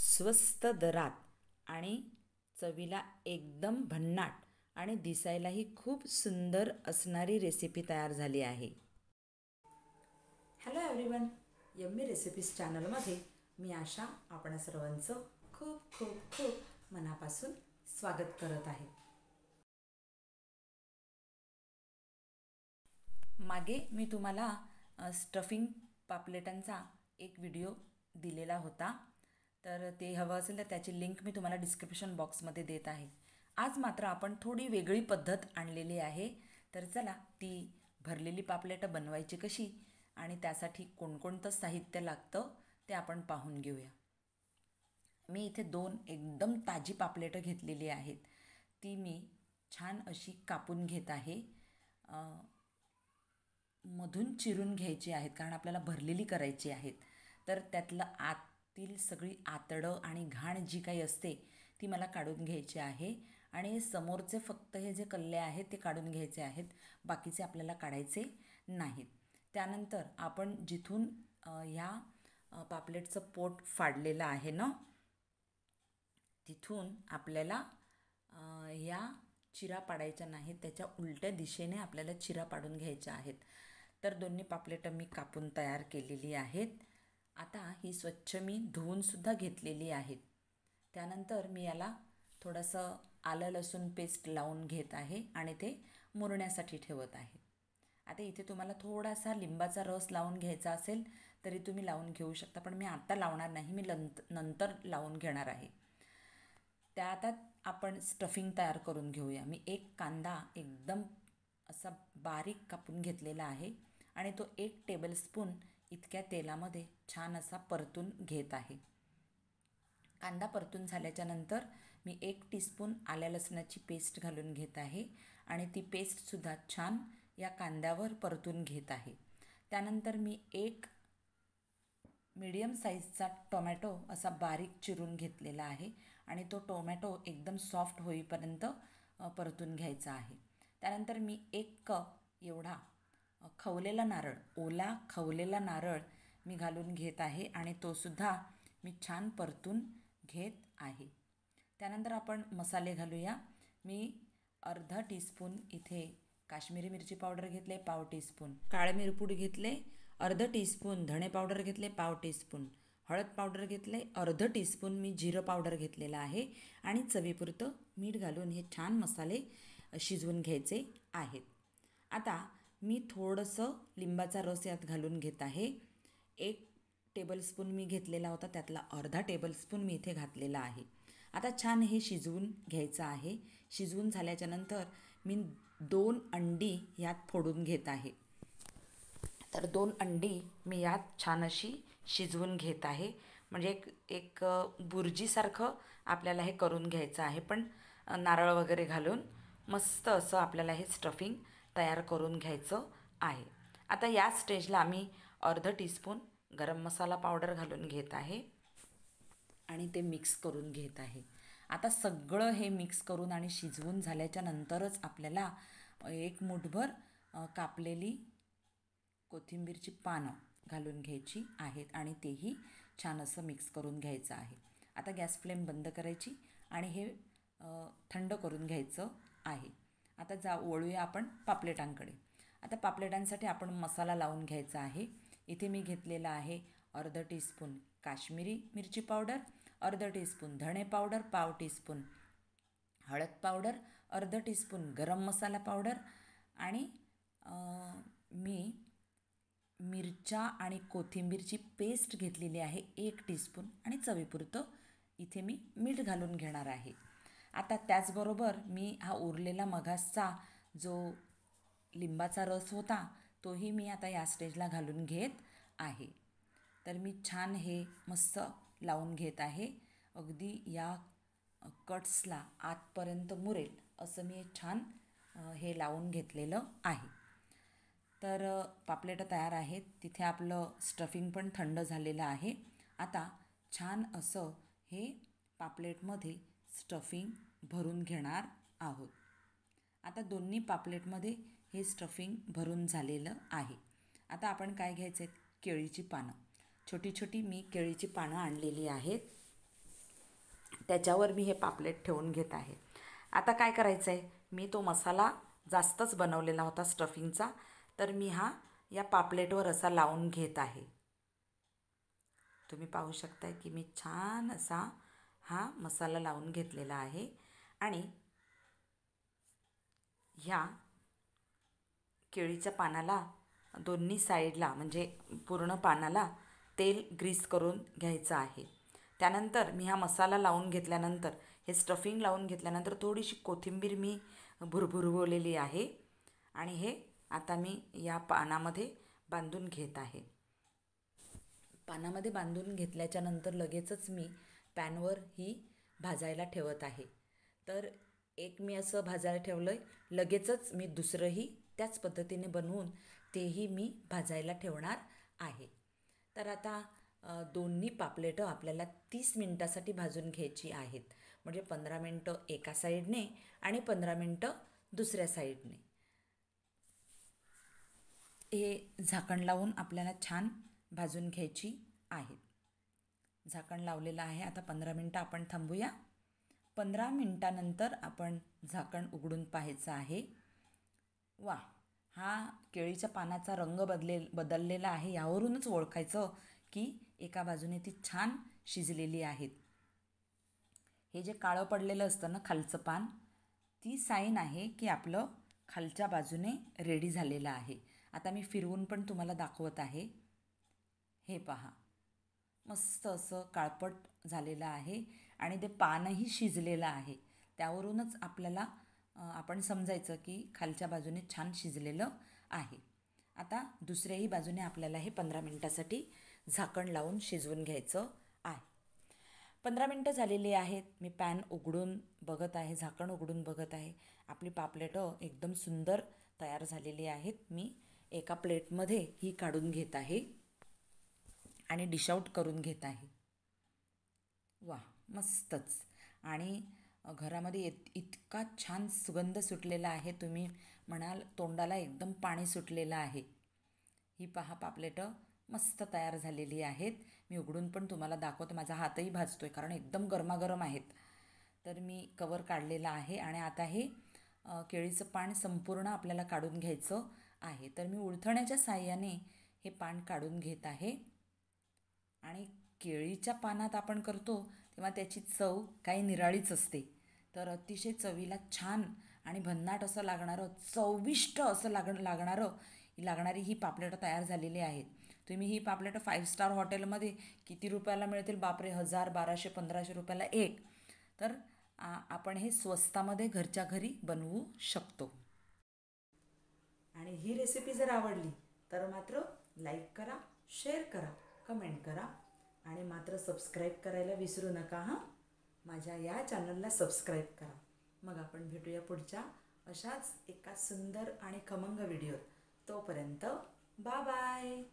स्वस्त दरात आणि चवीला एकदम भन्नाट आणि दिसायलाही खूप सुंदर असणारी रेसिपी तयार झाली आहे. हॅलो एव्हरीवन, यम्मी रेसिपीज चॅनलमध्ये मी आशा आपण सर्वांचं खूप खूप खूप मनापासून स्वागत करत आहे. मागे मी तुम्हाला स्टफिंग पापलेटांचा एक व्हिडिओ दिलेला होता, तर ते हवं असेल तर त्याची लिंक मी तुम्हाला डिस्क्रिप्शन बॉक्समध्ये देत आहे. आज मात्र आपण थोडी वेगळी पद्धत आणलेली आहे. तर चला ती भरलेली पापलेटं बनवायची कशी आणि त्यासाठी कोणकोणतं साहित्य लागतं ते आपण पाहून घेऊया. मी इथे 2 एकदम ताजी पापलेटं घेतलेली आहेत. ती मी छान अशी कापून घेत आहे. मधून चिरून घ्यायची आहेत कारण आपल्याला भरलेली करायची आहेत. तर त्यातलं आतील सगळी आतडं आणि घाण जी काही असते ती मला काढून घ्यायची आहे आणि समोरचे फक्त हे जे कल्ले आहेत ते काढून घ्यायचे आहेत, बाकीचे आपल्याला काढायचे नाहीत. त्यानंतर आपण जिथून ह्या पापलेटचं पोट फाडलेलं आहे ना, तिथून आपल्याला या चिरा पाडायच्या नाहीत, त्याच्या उलट्या दिशेने आपल्याला चिरा पाडून घ्यायच्या आहेत. तर दोन्ही पापलेटं मी कापून तयार केलेली आहेत. आता ही स्वच्छ मी धुवूनसुद्धा घेतलेली आहेत. त्यानंतर मी याला थोडंसं आलं लसूण पेस्ट लावून घेत आहे आणि ते मुरण्यासाठी ठेवत आहे. आता इथे तुम्हाला थोडासा लिंबाचा रस लावून घ्यायचा असेल तरी तुम्ही लावून घेऊ शकता, पण मी आता लावणार नाही, मी नंतर लावून घेणार आहे. आता आपण स्टफिंग तयार करून घेऊया. मी एक कांदा एकदम असा बारीक कापून घेतलेला आहे आणि तो 1 टेबलस्पून इतक्या तेलामध्ये छान असा परतून घेत आहे. कांदा परतून झाल्याच्या नंतर मी 1 टीस्पून आल्या लसणाची पेस्ट घालून घेत आहे आणि ती पेस्टसुद्धा छान या कांद्यावर परतून घेत आहे. त्यानंतर मी 1 मीडियम साईजचा टोमॅटो असा बारीक चिरून घेतलेला आहे आणि तो टोमॅटो एकदम सॉफ्ट होईपर्यंत परतून घ्यायचा आहे. त्यानंतर मी 1 कप एवढा खवलेला नारळ, ओला खवलेला नारळ मी घालून घेत आहे आणि तोसुद्धा मी छान परतून घेत आहे. त्यानंतर आपण मसाले घालूया. मी अर्धा टीस्पून इथे काश्मीरी मिरची पावडर घेतले, पाव टीस्पून काळे मिरपूड घेतले, अर्धा टीस्पून धणे पावडर घेतले, पाव टीस्पून हळद पावडर घेतले, अर्धा टीस्पून मी जिरं पावडर घेतलेलं आहे आणि चवीपुरतं मीठ घालून हे छान मसाले शिजवून घ्यायचे आहेत. आता मी थोडंसं लिंबाचा रस यात घालून घेत आहे. 1 टेबलस्पून मी घेतलेला होता, त्यातला अर्धा टेबलस्पून मी इथे घातलेला आहे. आता छान हे शिजवून घ्यायचं आहे. शिजवून झाल्याच्या नंतर मी 2 अंडी यात फोडून घेत आहे. तर 2 अंडी मी यात छान अशी शिजवून घेत आहे. म्हणजे एक बुर्जीसारखं आपल्याला हे करून घ्यायचं आहे, पण नारळ वगैरे घालून मस्त असं आपल्याला हे स्टफिंग तयार करून घ्यायचं आहे. आता या स्टेजला मी अर्धा टीस्पून गरम मसाला पावडर घालून घेत आहे आणि ते मिक्स करून घेत आहे. आता सगळं हे मिक्स करून आणि शिजवून झाल्याच्या नंतरच आपल्याला 1 मूठभर कापलेली कोथिंबीरची पानं घालून घ्यायची आहेत आणि तेही छान असं मिक्स करून घ्यायचं आहे. आता गॅस फ्लेम बंद करायची आणि हे थंड करून घ्यायचं आहे. आता वळूया आपण पापलेटांकडे. आता पापलेटांसाठी आपण मसाला लावून घ्यायचा आहे. इथे मी घेतलेला आहे अर्धा टीस्पून काश्मीरी मिरची पावडर, अर्धा टीस्पून धणे पावडर, पाव टीस्पून हळद पावडर, अर्धा टीस्पून गरम मसाला पावडर आणि मी मिरच्या आणि कोथिंबीरची पेस्ट घेतलेली आहे 1 टीस्पून आणि चवीपुरतं इथे मी मीठ घालून घेणार आहे. आता त्याचबरोबर मी हा उरलेला मगासचा जो लिंबाचा रस होता तोही मी आता या स्टेजला घालून घेत आहे. तर मी छान हे मस्त लावून घेत आहे. अगदी या कट्सला आतपर्यंत मुरेल असं मी छान हे लावून घेतलेलं आहे. तर पापलेटं तयार आहेत. तिथे आपलं स्टफिंग पण थंड झालेलं आहे. आता छान असं हे पापलेटमध्ये स्टफिंग भरून घेणार आहोत. आता दोन्ही पापलेटमध्ये हे स्टफिंग भरून झालेलं आहे. आता आपण काय घ्यायचं आहे, केळीची पानं, छोटी छोटी मी केळीची पानं आणलेली आहेत. त्याच्यावर मी हे पापलेट ठेवून घेत आहे. आता काय करायचं आहे, मी तो मसाला जास्तच बनवलेला होता स्टफिंगचा, तर मी या पापलेटवर असा लावून घेत आहे. तुम्ही पाहू शकताय की मी छान असा हा मसाला लावून घेतलेला आहे. आणि ह्या केळीच्या पानाला दोन्ही साईडला म्हणजे पूर्ण पानाला तेल ग्रीस करून घ्यायचं आहे. त्यानंतर मी हा मसाला लावून घेतल्यानंतर, हे स्टफिंग लावून घेतल्यानंतर थोडीशी कोथिंबीर मी भुरभुरवलेली आहे आणि हे आता मी या पानामध्ये बांधून घेत आहे. पानामध्ये बांधून घेतल्याच्यानंतर लगेचच मी पॅनवर ही भाजायला ठेवत आहे. तर एक मी असं भाजायला ठेवलं आहे, लगेचच मी दुसरंही त्याच पद्धतीने बनवून तेही मी भाजायला ठेवणार आहे. तर आता दोन्ही पापलेटं आपल्याला 30 मिनटासाठी भाजून घ्यायची आहेत. म्हणजे 15 मिनटं एका साईडने आणि 15 मिनटं दुसऱ्या साईडने. हे झाकण लावून आपल्याला छान भाजून घ्यायची आहेत. झाकण लावलेलं आहे. आता 15 मिनटं आपण थांबूया. 15 मिनटानंतर आपण झाकण उघडून पाहायचं आहे. वा, हा केळीच्या पानाचा रंग बदललेला आहे. यावरूनच ओळखायचं की एका बाजूने ती छान शिजलेली आहेत. हे जे काळं पडलेलं असतं ना खालचं पान, ती साईन आहे की आपलं खालच्या बाजूने रेडी झालेलं आहे. आता मी फिरवून पण तुम्हाला दाखवत आहे. हे पहा, मस्त असं काळपट झालेलं आहे आणि ते पानही शिजलेलं आहे. त्यावरूनच आपल्याला आपण समजायचं की खालच्या बाजूने छान शिजलेलं आहे. आता दुसऱ्याही बाजूने आपल्याला हे 15 मिनटासाठी झाकण लावून शिजवून घ्यायचं आहे. 15 मिनटं झालेली आहेत. मी पॅन उघडून बघत आहे, झाकण उघडून बघत आहे. आपली पापलेटं एकदम सुंदर तयार झालेली आहेत. मी एका प्लेटमध्ये ही काढून घेत आहे आणि डिश आऊट करून घेत आहे. वा, मस्तच. आणि घरामध्ये इतका छान सुगंध सुटलेला आहे, तुम्ही म्हणाल तोंडाला एकदम पाणी सुटलेलं आहे. ही पहा, पापलेटं मस्त तयार झालेली आहेत. मी उघडून पण तुम्हाला दाखवतो. माझा हातही भाजतो आहे कारण एकदम गरमागरम आहेत. तर मी कवर काढलेला आहे आणि आता हे केळीचं पान संपूर्ण आपल्याला काढून घ्यायचं आहे. तर मी उलथण्याच्या साहाय्याने हे पान काढून घेत आहे. आणि केळीच्या पानात आपण करतो तेव्हा त्याची चव काही निराळीच असते. तर अतिशय चवीला छान आणि भन्नाट असं लागणारं, चविष्ट असं लागणारी ही पापलेटं तयार झालेली आहेत. तुम्ही ही पापलेटं 5 स्टार हॉटेलमध्ये किती रुपयाला मिळतील? बापरे, 1000, 1200, 1500 रुपयाला एक. तर आपण हे स्वस्तामध्ये घरच्या घरी बनवू शकतो. आणि ही रेसिपी जर आवडली तर मात्र लाईक करा, शेअर करा, कमेंट करा आणि मात्र सबस्क्राईब करायला विसरू नका. माझ्या या चॅनलला सबस्क्राईब करा. मग आपण भेटूया पुढच्या अशाच एका सुंदर आणि खमंग व्हिडिओत. तोपर्यंत बाय बाय.